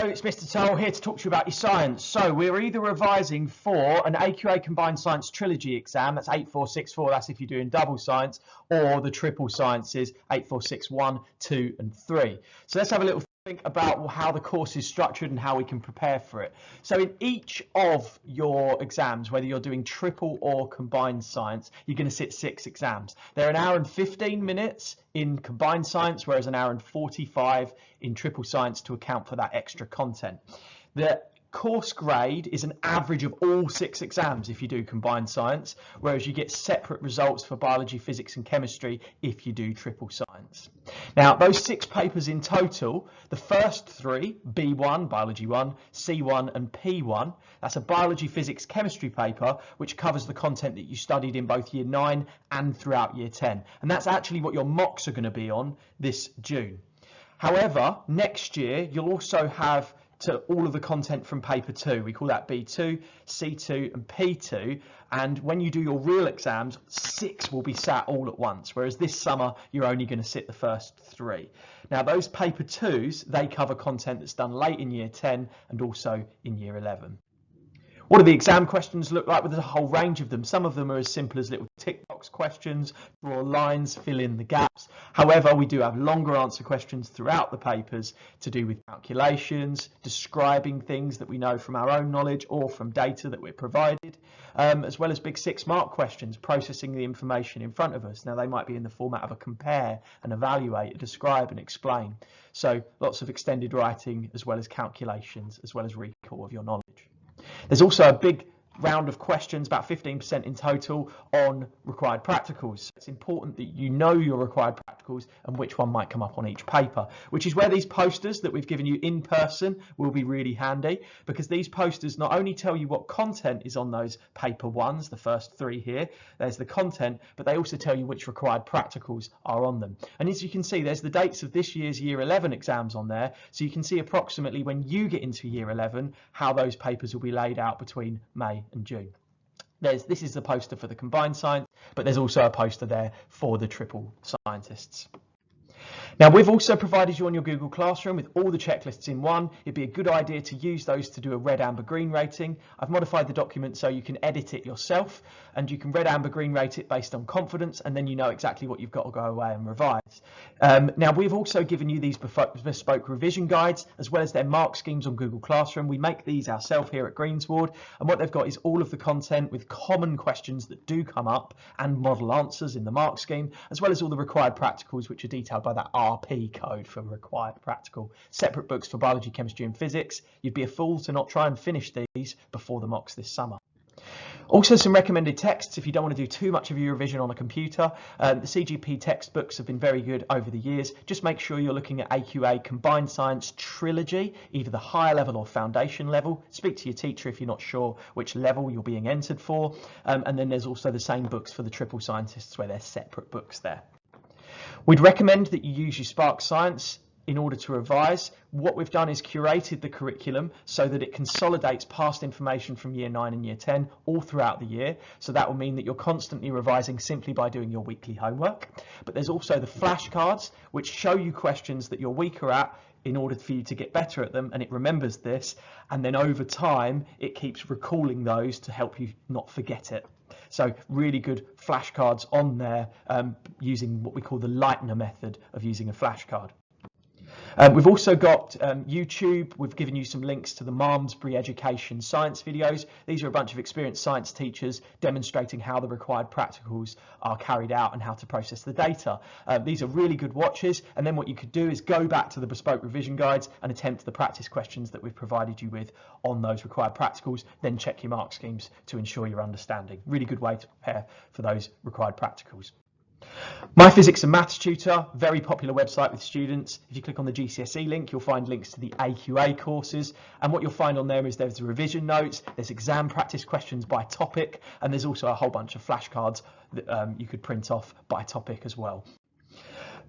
it's Mr. Toll here to talk to you about your science. So we're either revising for an AQA Combined Science Trilogy exam, that's 8464, that's if you're doing double science, or the triple sciences, 8461, 2 and 3. So let's have a little think about how the course is structured and how we can prepare for it. So in each of your exams, whether you're doing triple or combined science, you're going to sit 6 exams. They're an hour and 15 minutes in combined science, whereas an hour and 45 in triple science to account for that extra content. The course grade is an average of all 6 exams if you do combined science, whereas you get separate results for biology, physics and chemistry if you do triple science. Now, those 6 papers in total, the first 3, B1, Biology 1, C1 and P1, that's a biology, physics, chemistry paper which covers the content that you studied in both year 9 and throughout year 10. And that's actually what your mocks are going to be on this June. However, next year you'll also have all of the content from paper 2. We call that B2, C2 and P2, and when you do your real exams, 6 will be sat all at once, whereas this summer you're only going to sit the first 3. Now those paper 2s, they cover content that's done late in year 10 and also in year 11. What do the exam questions look like? Well, there's a whole range of them. Some of them are as simple as little tick box questions, draw lines, fill in the gaps. However, we do have longer answer questions throughout the papers to do with calculations, describing things that we know from our own knowledge or from data that we're provided, as well as big 6-mark questions, processing the information in front of us. Now, they might be in the format of a compare, an evaluate, a describe and explain. So lots of extended writing as well as calculations, as well as recall of your knowledge. There's also a big round of questions, about 15% in total, on required practicals. It's important that you know your required practicals and which one might come up on each paper, which is where these posters that we've given you in person will be really handy, because these posters not only tell you what content is on those paper 1s, the first 3 here, there's the content, but they also tell you which required practicals are on them. And as you can see, there's the dates of this year's year 11 exams on there, so you can see approximately when you get into year 11 how those papers will be laid out between May and June. This is the poster for the combined science, but there's also a poster there for the triple scientists. Now, we've also provided you on your Google Classroom with all the checklists in one. It'd be a good idea to use those to do a red, amber, green rating. I've modified the document so you can edit it yourself, and you can red, amber, green rate it based on confidence, and then you know exactly what you've got to go away and revise. Now, we've also given you these bespoke revision guides, as well as their mark schemes on Google Classroom. We make these ourselves here at Greensward, and what they've got is all of the content with common questions that do come up and model answers in the mark scheme, as well as all the required practicals, which are detailed by that RP code for required practical. Separate books for biology, chemistry and physics. You'd be a fool to not try and finish these before the mocks this summer. Also some recommended texts if you don't want to do too much of your revision on a computer. The CGP textbooks have been very good over the years. Just make sure you're looking at AQA Combined Science Trilogy, either the higher level or foundation level. Speak to your teacher if you're not sure which level you're being entered for. And then there's also the same books for the triple scientists where they're separate books there. We'd recommend that you use your Spark Science in order to revise. What we've done is curated the curriculum so that it consolidates past information from year 9 and year 10 all throughout the year. So that will mean that you're constantly revising simply by doing your weekly homework. But there's also the flashcards, which show you questions that you're weaker at in order for you to get better at them, and it remembers this, and then over time it keeps recalling those to help you not forget it. So really good flashcards on there, using what we call the Lightner method of using a flashcard. We've also got YouTube. We've given you some links to the Malmsbury education science videos. These are a bunch of experienced science teachers demonstrating how the required practicals are carried out and how to process the data. These are really good watches, and then what you could do is go back to the bespoke revision guides and attempt the practice questions that we've provided you with on those required practicals, then check your mark schemes to ensure your understanding. Really good way to prepare for those required practicals. My Physics and Maths Tutor, very popular website with students. If you click on the GCSE link, you'll find links to the AQA courses, and what you'll find on there is there's the revision notes, there's exam practice questions by topic, and there's also a whole bunch of flashcards that you could print off by topic as well.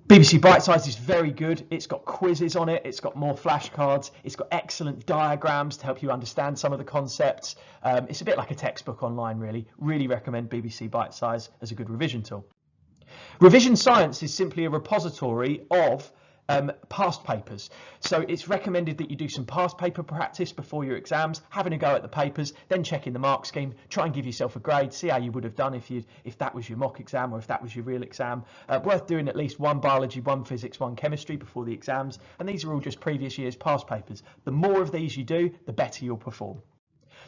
BBC Bitesize is very good. It's got quizzes on it, it's got more flashcards, it's got excellent diagrams to help you understand some of the concepts. It's a bit like a textbook online, really. Really recommend BBC Bitesize as a good revision tool. Revision Science is simply a repository of past papers. So it's recommended that you do some past paper practice before your exams, having a go at the papers, then checking the mark scheme, try and give yourself a grade, see how you would have done if that was your mock exam or if that was your real exam. Worth doing at least one biology, one physics, one chemistry before the exams, and these are all just previous year's past papers. The more of these you do, the better you'll perform.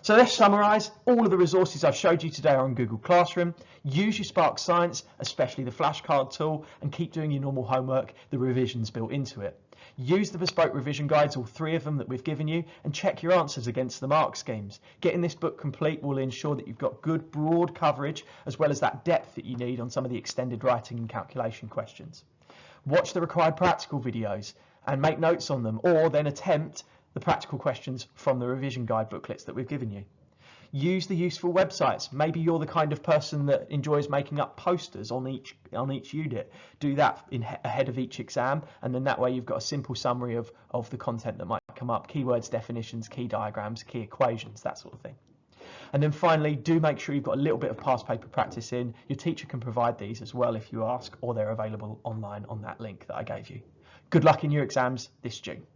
So let's summarise. All of the resources I've showed you today are on Google Classroom. Use your Spark Science, especially the flashcard tool, and keep doing your normal homework. The revision's built into it. Use the bespoke revision guides, all 3 of them that we've given you, and check your answers against the mark schemes. Getting this book complete will ensure that you've got good broad coverage as well as that depth that you need on some of the extended writing and calculation questions. Watch the required practical videos and make notes on them, or then attempt the practical questions from the revision guide booklets that we've given you. Use the useful websites. Maybe you're the kind of person that enjoys making up posters on each unit. Do that ahead of each exam, and then that way you've got a simple summary of the content that might come up: keywords, definitions, key diagrams, key equations, that sort of thing. And then finally, do make sure you've got a little bit of past paper practice in. Your teacher can provide these as well if you ask, or they're available online on that link that I gave you. Good luck in your exams this June.